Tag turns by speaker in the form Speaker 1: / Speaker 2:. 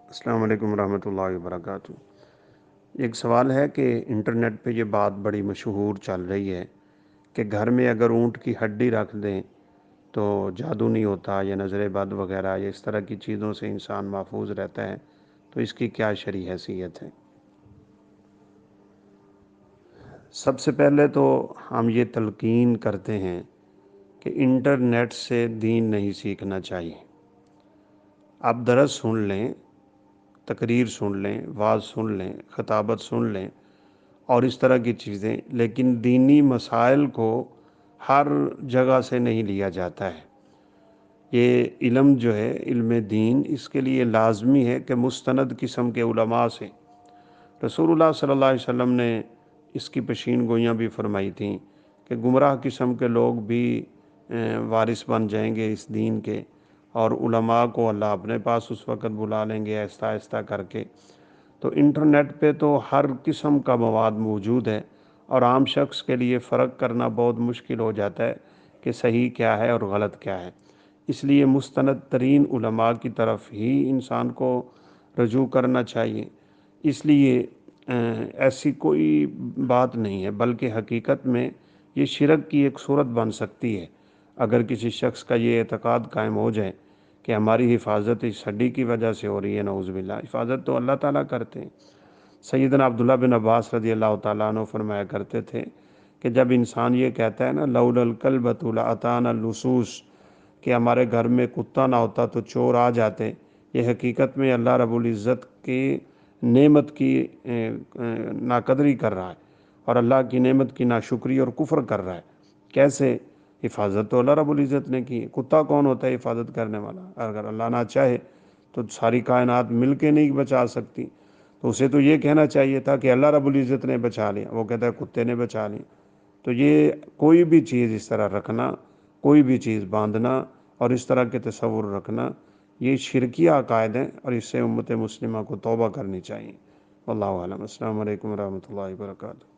Speaker 1: السلام علیکم ورحمۃ اللہ وبرکاتہ۔ ایک سوال ہے کہ انٹرنیٹ پہ یہ بات بڑی مشہور چل رہی ہے کہ گھر میں اگر اونٹ کی ہڈی رکھ دیں تو جادو نہیں ہوتا، یا نظر بد وغیرہ یا اس طرح کی چیزوں سے انسان محفوظ رہتا ہے، تو اس کی کیا شرعی حیثیت ہے؟ سب سے پہلے تو ہم یہ تلقین کرتے ہیں کہ انٹرنیٹ سے دین نہیں سیکھنا چاہیے۔ آپ درس سن لیں، تقریر سن لیں، وعظ سن لیں، خطابت سن لیں اور اس طرح کی چیزیں، لیکن دینی مسائل کو ہر جگہ سے نہیں لیا جاتا ہے۔ یہ علم جو ہے، علم دین، اس کے لیے لازمی ہے کہ مستند قسم کے علماء سے۔ رسول اللہ صلی اللہ علیہ وسلم نے اس کی پیشین گوئیاں بھی فرمائی تھیں کہ گمراہ قسم کے لوگ بھی وارث بن جائیں گے اس دین کے، اور علماء کو اللہ اپنے پاس اس وقت بلا لیں گے آہستہ آہستہ کر کے۔ تو انٹرنیٹ پہ تو ہر قسم کا مواد موجود ہے، اور عام شخص کے لیے فرق کرنا بہت مشکل ہو جاتا ہے کہ صحیح کیا ہے اور غلط کیا ہے۔ اس لیے مستند ترین علماء کی طرف ہی انسان کو رجوع کرنا چاہیے۔ اس لیے ایسی کوئی بات نہیں ہے، بلکہ حقیقت میں یہ شرک کی ایک صورت بن سکتی ہے اگر کسی شخص کا یہ اعتقاد قائم ہو جائے کہ ہماری حفاظت اس ہڈی کی وجہ سے ہو رہی ہے۔ نعوذ باللہ، حفاظت تو اللہ تعالیٰ کرتے ہیں۔ سیدنا عبداللہ بن عباس رضی اللہ تعالیٰ عنہ فرمایا کرتے تھے کہ جب انسان یہ کہتا ہے نا لولا الکلبۃ لاتانا اللصوص، کہ ہمارے گھر میں کتا نہ ہوتا تو چور آ جاتے، یہ حقیقت میں اللہ رب العزت کی نعمت کی ناقدری کر رہا ہے، اور اللہ کی نعمت کی ناشکری اور کفر کر رہا ہے۔ کیسے؟ حفاظت تو اللہ رب العزت نے کی۔ کتا کون ہوتا ہے حفاظت کرنے والا؟ اگر اللہ نہ چاہے تو ساری کائنات مل کے نہیں بچا سکتی، تو اسے تو یہ کہنا چاہیے تھا کہ اللہ رب العزت نے بچا لیا، وہ کہتا ہے کتے نے بچا لیا۔ تو یہ کوئی بھی چیز اس طرح رکھنا، کوئی بھی چیز باندھنا اور اس طرح کے تصور رکھنا، یہ شرکیہ عقائد ہیں، اور اس سے امت مسلمہ کو توبہ کرنی چاہیے۔ واللہ اعلم۔ السلام علیکم ورحمۃ اللہ وبرکاتہ۔